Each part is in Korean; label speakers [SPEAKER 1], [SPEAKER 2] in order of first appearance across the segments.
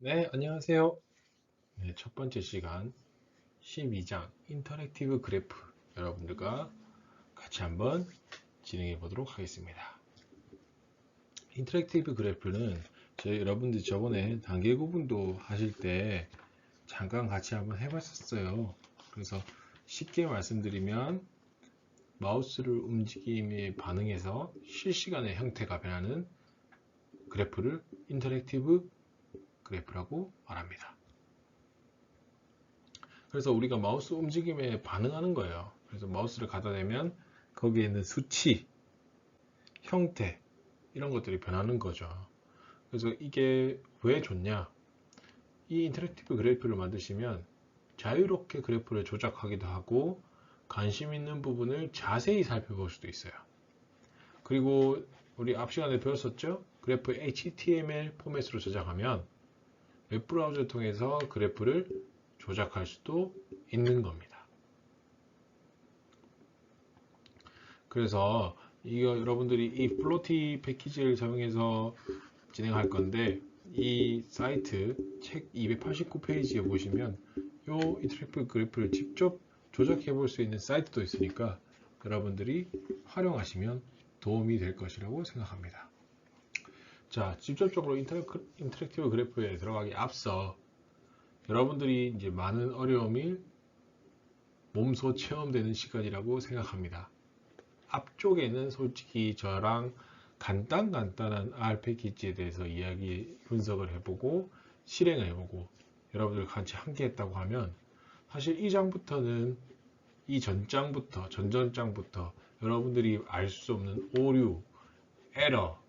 [SPEAKER 1] 네, 안녕하세요. 네, 첫 번째 시간 12장 인터랙티브 그래프 여러분들과 같이 한번 진행해 보도록 하겠습니다. 인터랙티브 그래프는 여러분들이 저번에 단계 구분도 하실 때 잠깐 같이 한번 해봤었어요. 그래서 쉽게 말씀드리면 마우스를 움직임에 반응해서 실시간의 형태가 변하는 그래프를 인터랙티브 그래프라고 말합니다. 그래서 우리가 마우스 움직임에 반응하는 거예요. 그래서 마우스를 갖다 대면 거기에 있는 수치, 형태 이런 것들이 변하는 거죠. 그래서 이게 왜 좋냐? 이 인터랙티브 그래프를 만드시면 자유롭게 그래프를 조작하기도 하고 관심 있는 부분을 자세히 살펴볼 수도 있어요. 그리고 우리 앞 시간에 배웠었죠? 그래프 HTML 포맷으로 저장하면 웹브라우저를 통해서 그래프를 조작할 수도 있는 겁니다. 그래서 이거 여러분들이 이 플로티 패키지를 사용해서 진행할 건데 이 사이트 책 289페이지에 보시면 이 인터랙티브 그래프를 직접 조작해 볼 수 있는 사이트도 있으니까 여러분들이 활용하시면 도움이 될 것이라고 생각합니다. 자, 직접적으로 인터랙티브 그래프에 들어가기 앞서 여러분들이 이제 많은 어려움이 몸소 체험되는 시간이라고 생각합니다. 앞쪽에는 솔직히 저랑 간단한 R 패키지에 대해서 이야기 분석을 해보고 실행을 해보고 여러분들 같이 함께 했다고 하면 사실 이 장부터는 이 전전장부터 여러분들이 알 수 없는 오류, 에러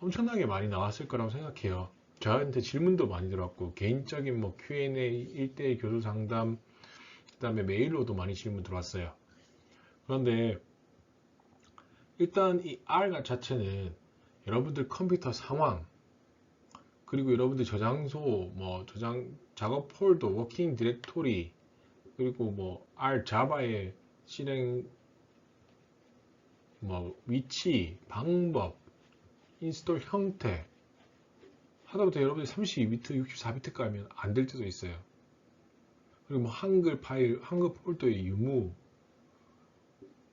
[SPEAKER 1] 엄청나게 많이 나왔을 거라고 생각해요. 저한테 질문도 많이 들어왔고 개인적인 뭐 Q&A 1대1 교수 상담 그다음에 메일로도 많이 질문 들어왔어요. 그런데 일단 이 R 자체는 여러분들 컴퓨터 상황 그리고 여러분들 저장소 뭐 저장 작업 폴더 워킹 디렉토리 그리고 뭐 R 자바의 실행 뭐 위치 방법 인스톨 형태 하다못해 여러분들이 32비트 64비트 깔면 안 될 때도 있어요. 그리고 뭐 한글 파일 한글 폴더의 유무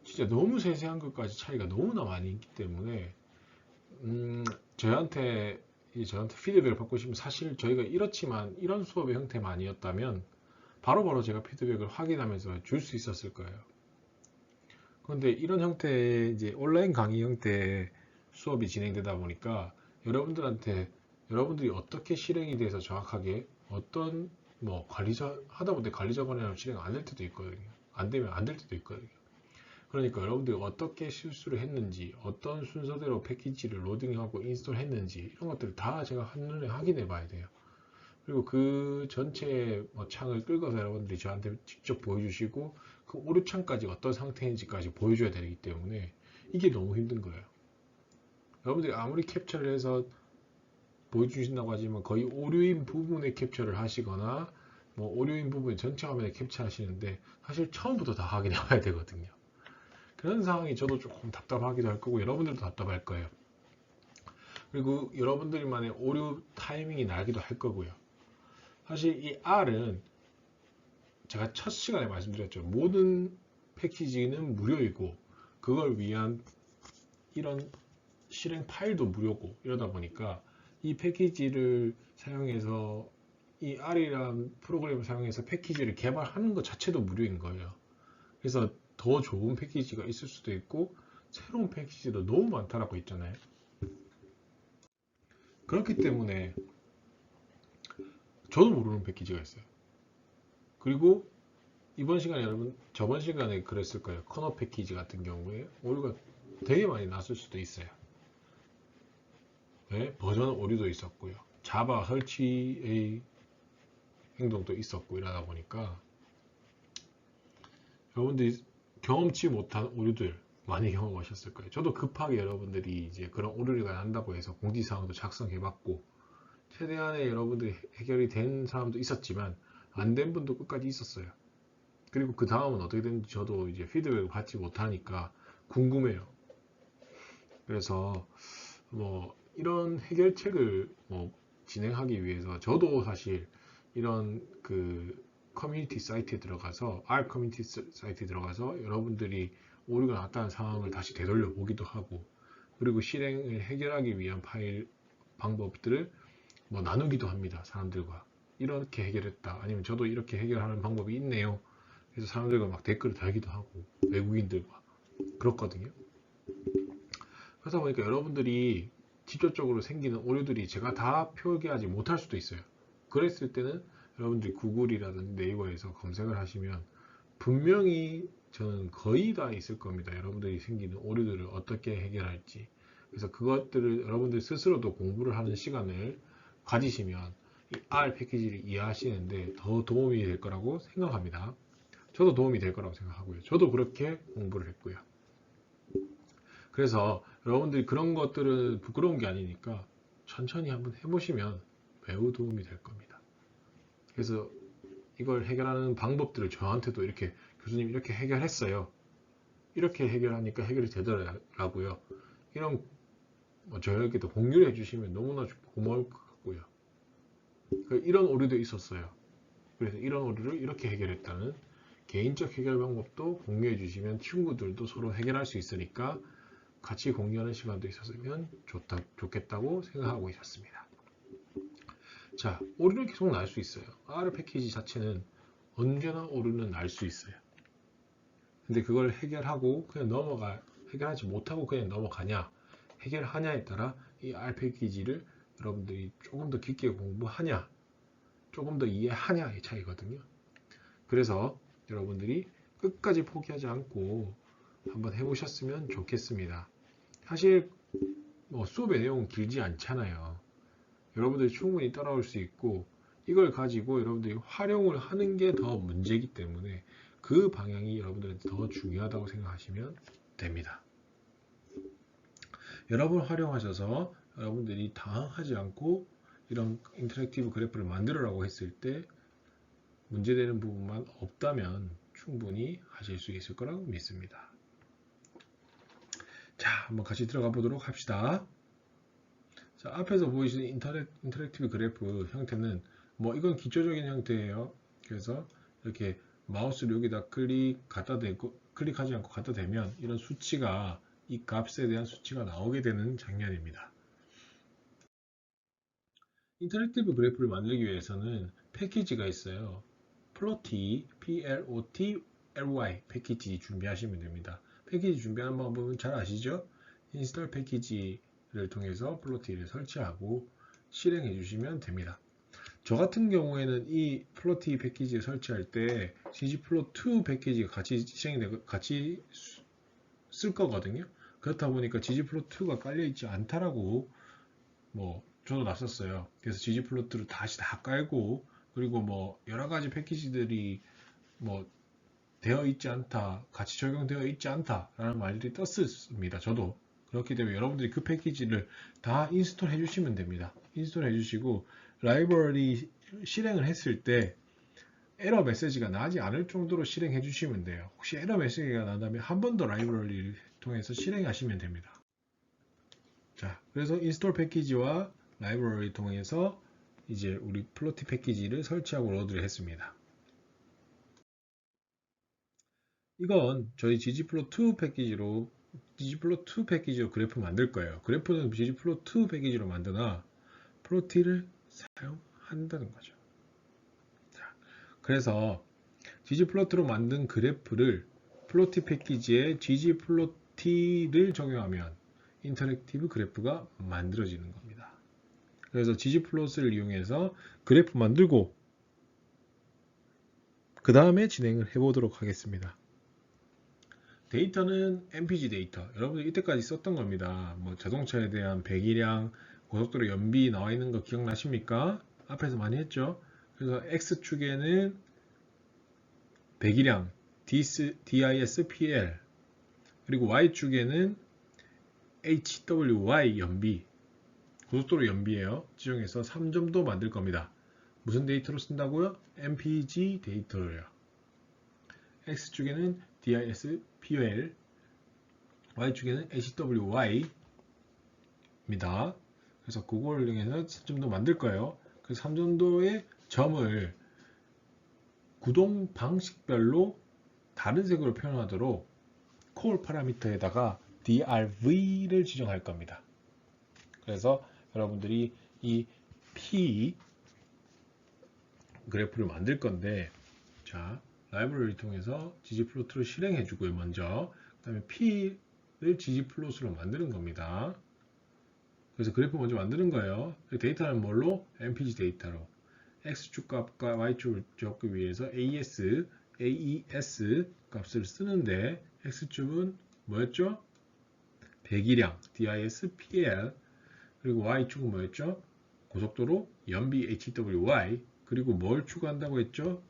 [SPEAKER 1] 진짜 너무 세세한 것까지 차이가 너무나 많이 있기 때문에 저한테 피드백을 받고 싶으면 사실 저희가 이렇지만 이런 수업의 형태만이었다면 바로바로 제가 피드백을 확인하면서 줄 수 있었을 거예요. 그런데 이런 형태의 이제 온라인 강의 형태의 수업이 진행되다 보니까 여러분들이 어떻게 실행이 돼서 정확하게 어떤 뭐 하다못해 관리자관이라면 실행 안 될 때도 있거든요. 안 되면 안 될 때도 있거든요. 그러니까 여러분들이 어떻게 실수를 했는지 어떤 순서대로 패키지를 로딩하고 인스톨 했는지 이런 것들을 다 제가 한눈에 확인해 봐야 돼요. 그리고 그 전체 창을 끌어서 여러분들이 저한테 직접 보여주시고 그 오류창까지 어떤 상태인지까지 보여줘야 되기 때문에 이게 너무 힘든 거예요. 여러분들이 아무리 캡처를 해서 보여주신다고 하지만 거의 오류인 부분에 캡처를 하시거나 뭐 오류인 부분 전체 화면에 캡처하시는데 사실 처음부터 다 확인해 봐야 되거든요. 그런 상황이 저도 조금 답답하기도 할 거고 여러분들도 답답할 거예요. 그리고 여러분들만의 오류 타이밍이 나기도 할 거고요. 사실 이 R은 제가 첫 시간에 말씀드렸죠. 모든 패키지는 무료이고 그걸 위한 이런 실행 파일도 무료고 이러다 보니까 이 패키지를 사용해서 이 R이란 프로그램을 사용해서 패키지를 개발하는 것 자체도 무료인 거예요. 그래서 더 좋은 패키지가 있을 수도 있고 새로운 패키지도 너무 많다라고 했잖아요. 그렇기 때문에 저도 모르는 패키지가 있어요. 그리고 이번 시간에 여러분 저번 시간에 그랬을 거예요. 커너 패키지 같은 경우에 오류가 되게 많이 났을 수도 있어요. 네, 버전 오류도 있었고요. 자바 설치의 행동도 있었고 이러다 보니까 여러분들이 경험치 못한 오류들 많이 경험하셨을 거예요. 저도 급하게 여러분들이 이제 그런 오류가 난다고 해서 공지사항도 작성해봤고 최대한의 여러분들이 해결이 된 사람도 있었지만 안 된 분도 끝까지 있었어요. 그리고 그 다음은 어떻게 됐는지 저도 이제 피드백을 받지 못하니까 궁금해요. 그래서 뭐 이런 해결책을 뭐 진행하기 위해서 저도 사실 이런 그 커뮤니티 사이트에 들어가서 R 커뮤니티 사이트에 들어가서 여러분들이 오류가 났다는 상황을 다시 되돌려 보기도 하고, 그리고 실행을 해결하기 위한 파일 방법들을 뭐 나누기도 합니다. 사람들과 이렇게 해결했다, 아니면 저도 이렇게 해결하는 방법이 있네요. 그래서 사람들과 막 댓글을 달기도 하고 외국인들과 그렇거든요. 그러다 보니까 여러분들이 직접적으로 생기는 오류들이 제가 다 표기하지 못할 수도 있어요. 그랬을 때는 여러분들이 구글이라든지 네이버에서 검색을 하시면 분명히 저는 거의 다 있을 겁니다. 여러분들이 생기는 오류들을 어떻게 해결할지. 그래서 그것들을 여러분들 스스로도 공부를 하는 시간을 가지시면 이 R 패키지를 이해하시는데 더 도움이 될 거라고 생각합니다. 저도 도움이 될 거라고 생각하고요. 저도 그렇게 공부를 했고요. 그래서 여러분들이 그런 것들은 부끄러운 게 아니니까 천천히 한번 해보시면 매우 도움이 될 겁니다. 그래서 이걸 해결하는 방법들을 저한테도 이렇게 교수님 이렇게 해결했어요. 이렇게 해결하니까 해결이 되더라고요. 이런 저에게도 공유를 해주시면 너무나 고마울 것 같고요. 이런 오류도 있었어요. 그래서 이런 오류를 이렇게 해결했다는 개인적 해결 방법도 공유해 주시면 친구들도 서로 해결할 수 있으니까 같이 공유하는 시간도 있었으면 좋겠다고 생각하고 있었습니다. 자, 오류는 계속 날 수 있어요. R 패키지 자체는 언제나 오류는 날 수 있어요. 근데 그걸 해결하고 그냥 해결하지 못하고 그냥 넘어가냐, 해결하냐에 따라 이 R 패키지를 여러분들이 조금 더 깊게 공부하냐, 조금 더 이해하냐의 차이거든요. 그래서 여러분들이 끝까지 포기하지 않고 한번 해보셨으면 좋겠습니다. 사실 수업의 내용은 길지 않잖아요. 여러분들이 충분히 따라올 수 있고, 이걸 가지고 여러분들이 활용을 하는 게 더 문제이기 때문에 그 방향이 여러분들한테 더 중요하다고 생각하시면 됩니다. 여러분 활용하셔서 여러분들이 당황하지 않고 이런 인터랙티브 그래프를 만들어라고 했을 때 문제되는 부분만 없다면 충분히 하실 수 있을 거라고 믿습니다. 자, 한번 같이 들어가 보도록 합시다. 자, 앞에서 보이시는 인터랙티브 그래프 형태는 이건 기초적인 형태예요. 그래서 이렇게 마우스를 여기다 클릭하지 않고 갖다 대면 이런 수치가, 이 값에 대한 수치가 나오게 되는 장면입니다. 인터랙티브 그래프를 만들기 위해서는 패키지가 있어요. 플로티, P-L-O-T-L-Y 패키지 준비하시면 됩니다. 패키지 준비하는 방법은 잘 아시죠? 인스톨 패키지를 통해서 플로티를 설치하고 실행해 주시면 됩니다. 저 같은 경우에는 이 플로티 패키지를 설치할 때 ggplot2 패키지가 같이 쓸 거거든요. 그렇다 보니까 ggplot2가 깔려 있지 않다라고 저도 놨었어요. 그래서 ggplot를 다시 다 깔고, 그리고 여러 가지 패키지들이 되어 있지 않다, 같이 적용되어 있지 않다 라는 말들이 떴습니다. 저도. 그렇기 때문에 여러분들이 그 패키지를 다 인스톨 해주시면 됩니다. 인스톨 해주시고 라이브러리 실행을 했을 때 에러 메시지가 나지 않을 정도로 실행해 주시면 돼요. 혹시 에러 메시지가 나다면 한 번 더 라이브러리를 통해서 실행하시면 됩니다. 자, 그래서 인스톨 패키지와 라이브러리 통해서 이제 우리 플로티 패키지를 설치하고 로드를 했습니다. 이건 저희 ggplot2 패키지로 그래프 만들 거예요. 그래프는 ggplot2 패키지로 만드나 플로티를 사용한다는 거죠. 자, 그래서 ggplot로 만든 그래프를 플로티 패키지에 ggplot를 적용하면 인터랙티브 그래프가 만들어지는 겁니다. 그래서 ggplot을 이용해서 그래프 만들고 그 다음에 진행을 해보도록 하겠습니다. 데이터는 MPG 데이터. 여러분들 이때까지 썼던 겁니다. 자동차에 대한 배기량, 고속도로 연비 나와 있는 거 기억나십니까? 앞에서 많이 했죠. 그래서 X축에는 배기량, DISPL, 그리고 Y축에는 HWY 연비, 고속도로 연비예요. 지정해서 3점도 만들 겁니다. 무슨 데이터로 쓴다고요? MPG 데이터로요. X축에는 DISPL, Y축에는 HWY입니다. 그래서 그걸 이용해서 3점도 만들 거예요. 그래서 3점도의 점을 구동 방식별로 다른 색으로 표현하도록 콜 파라미터에다가 drv를 지정할 겁니다. 그래서 여러분들이 이 P 그래프를 만들 건데, 자, 라이브러리 통해서 ggplot를 실행해 주고요. 먼저 그 다음에 P를 ggplot으로 만드는 겁니다. 그래서 그래프 먼저 만드는 거예요. 데이터는 뭘로? mpg 데이터로 x축 값과 y축을 적기 위해서 AES 값을 쓰는데, x축은 뭐였죠? 배기량 DIS-PL, 그리고 y축은 뭐였죠? 고속도로 연비 HWY, 그리고 뭘 추가한다고 했죠?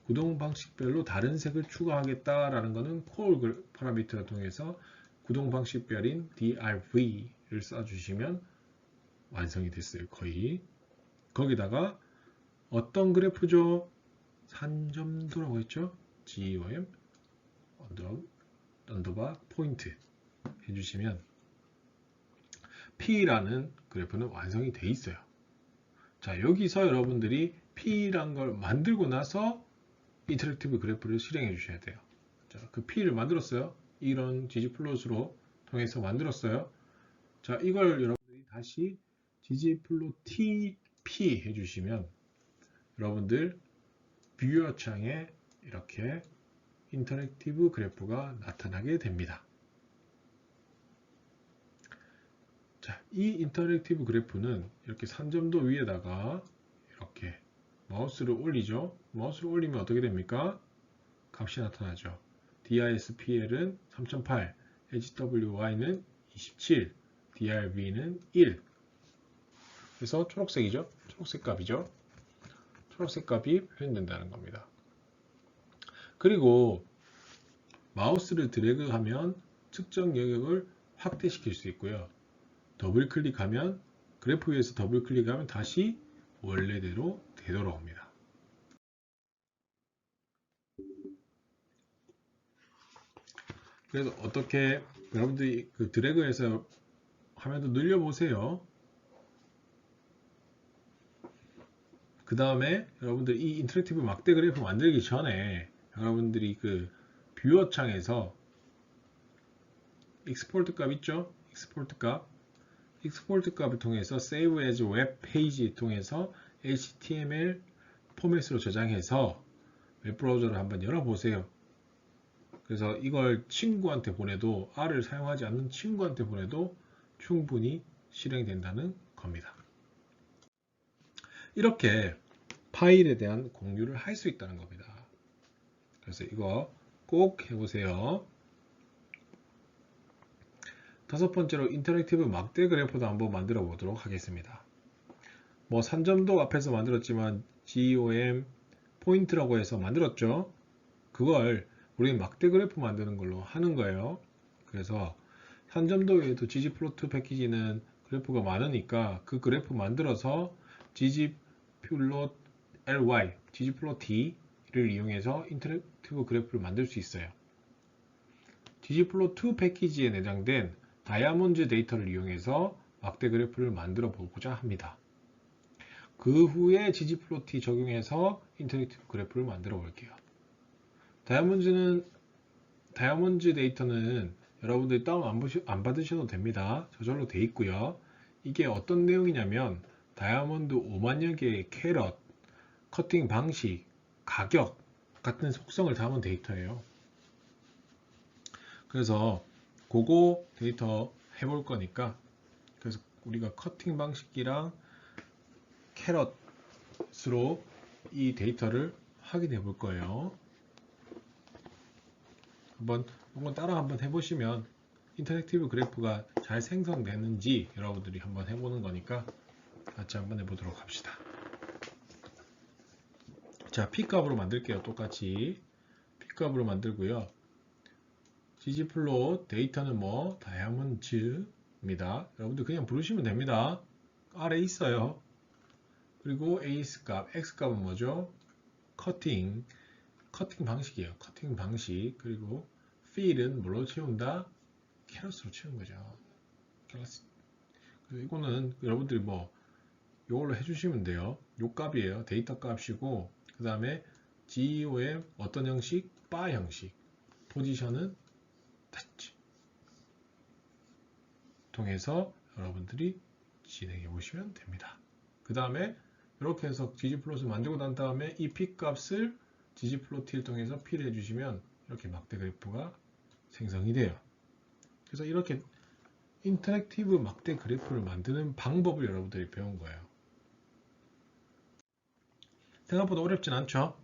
[SPEAKER 1] 구동 방식별로 다른 색을 추가하겠다라는 것은 콜 파라미터를 통해서 구동 방식별인 drv를 써주시면 완성이 됐어요. 거의. 거기다가 어떤 그래프죠? 산점도라고 했죠? GOM 언더바 포인트 해주시면 P라는 그래프는 완성이 돼 있어요. 자, 여기서 여러분들이 P라는 걸 만들고 나서 인터랙티브 그래프를 실행해 주셔야 돼요. 자, 그 P를 만들었어요. 이런 ggplot으로 통해서 만들었어요. 자, 이걸 여러분들이 다시 ggplot tp 해주시면 여러분들 뷰어 창에 이렇게 인터랙티브 그래프가 나타나게 됩니다. 자, 이 인터랙티브 그래프는 이렇게 산점도 위에다가 이렇게 마우스를 올리죠. 마우스를 올리면 어떻게 됩니까? 값이 나타나죠. DISPL은 3008, HWY는 27, DRV는 1. 그래서 초록색이죠. 초록색 값이죠. 초록색 값이 표현된다는 겁니다. 그리고 마우스를 드래그하면 특정 영역을 확대시킬 수 있고요. 더블 클릭하면, 그래프 위에서 더블 클릭하면 다시 원래대로 되돌아옵니다. 그래서 어떻게 여러분들이 그 드래그해서 화면도 늘려보세요. 그 다음에 여러분들 이 인터랙티브 막대 그래프 만들기 전에 여러분들이 그 뷰어 창에서 익스포트 값 있죠? 익스포트 값을 통해서 Save as Web Page 통해서 HTML 포맷으로 저장해서 웹브라우저를 한번 열어보세요. 그래서 이걸 친구한테 보내도, R을 사용하지 않는 친구한테 보내도 충분히 실행된다는 겁니다. 이렇게 파일에 대한 공유를 할 수 있다는 겁니다. 그래서 이거 꼭 해보세요. 다섯 번째로 인터랙티브 막대 그래프도 한번 만들어 보도록 하겠습니다. 뭐 산점도 앞에서 만들었지만 GOM 포인트라고 해서 만들었죠. 그걸 우리 막대 그래프 만드는 걸로 하는 거예요. 그래서 산점도 외에도 ggplot 패키지는 그래프가 많으니까 그 그래프 만들어서 ggplot ly, ggplot t를 이용해서 인터랙티브 그래프를 만들 수 있어요. ggplot2 패키지에 내장된 다이아몬드 데이터를 이용해서 막대 그래프를 만들어 보고자 합니다. 그 후에 ggplot 적용해서 인터랙티브 그래프를 만들어 볼게요. 다이아몬드 데이터는 여러분들이 다운 안 받으셔도 됩니다. 저절로 돼 있고요. 이게 어떤 내용이냐면 다이아몬드 5만여 개의 캐럿, 커팅 방식, 가격 같은 속성을 담은 데이터예요. 그래서 그거 데이터 해볼 거니까, 그래서 우리가 커팅 방식이랑 캐럿으로 이 데이터를 확인해 볼 거예요. 한번 따라 한번 해보시면 인터랙티브 그래프가 잘 생성되는지 여러분들이 한번 해보는 거니까 같이 한번 해보도록 합시다. 자, P값으로 만들게요. 똑같이 P값으로 만들고요. ggplot 데이터는 뭐 다이아몬드입니다. 여러분들 그냥 부르시면 됩니다. 아래에 있어요. 그리고 AS값, X값은 뭐죠? 커팅 방식이에요. 커팅 방식. 그리고 fill은 뭘로 채운다? 캐럿으로 채운 거죠. 캐럿. 그래서 이거는 여러분들이 뭐 이걸로 해주시면 돼요. 요 값이에요. 데이터 값이고 그 다음에 GEO의 어떤 형식? 바 형식. 포지션은 터치 통해서 여러분들이 진행해 보시면 됩니다. 그 다음에 이렇게 해서 gg플롯을 만들고 난 다음에 이 p 값을 ggplot을 통해서 필 해주시면 이렇게 막대 그래프가 생성이 돼요. 그래서 이렇게 인터랙티브 막대 그래프를 만드는 방법을 여러분들이 배운 거예요. 생각보다 어렵진 않죠?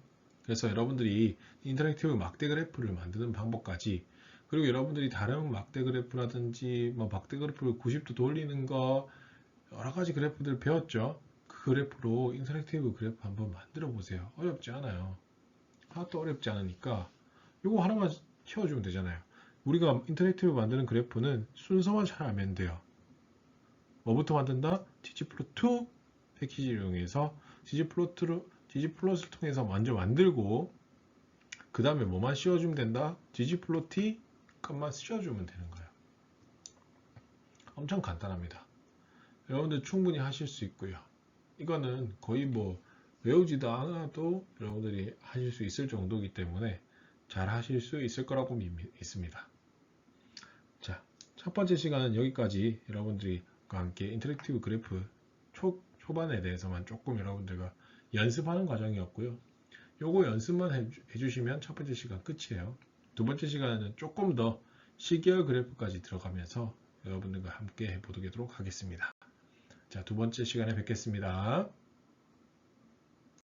[SPEAKER 1] 그래서 여러분들이 인터랙티브 막대 그래프를 만드는 방법까지, 그리고 여러분들이 다른 막대 그래프라든지 뭐 막대 그래프를 90도 돌리는 거 여러 가지 그래프들 배웠죠? 그 그래프로 인터랙티브 그래프 한번 만들어 보세요. 어렵지 않아요. 하나도 어렵지 않으니까 이거 하나만 채워주면 되잖아요. 우리가 인터랙티브 만드는 그래프는 순서만 잘 알면 돼요. 뭐부터 만든다? ggplot2 패키지를 이용해서 ggplot을 통해서 먼저 만들고 그 다음에 뭐만 씌워주면 된다? ggplot 값만 씌워주면 되는 거예요. 엄청 간단합니다. 여러분들 충분히 하실 수 있고요. 이거는 거의 뭐 외우지도 않아도 여러분들이 하실 수 있을 정도이기 때문에 잘 하실 수 있을 거라고 믿습니다. 자, 첫 번째 시간은 여기까지 여러분들과 함께 인터랙티브 그래프 초반에 대해서만 조금 여러분들과 연습하는 과정이었고요. 요거 연습만 해주시면 첫 번째 시간 끝이에요. 두 번째 시간은 조금 더 시계열 그래프까지 들어가면서 여러분들과 함께 해보도록 하겠습니다. 자, 두 번째 시간에 뵙겠습니다.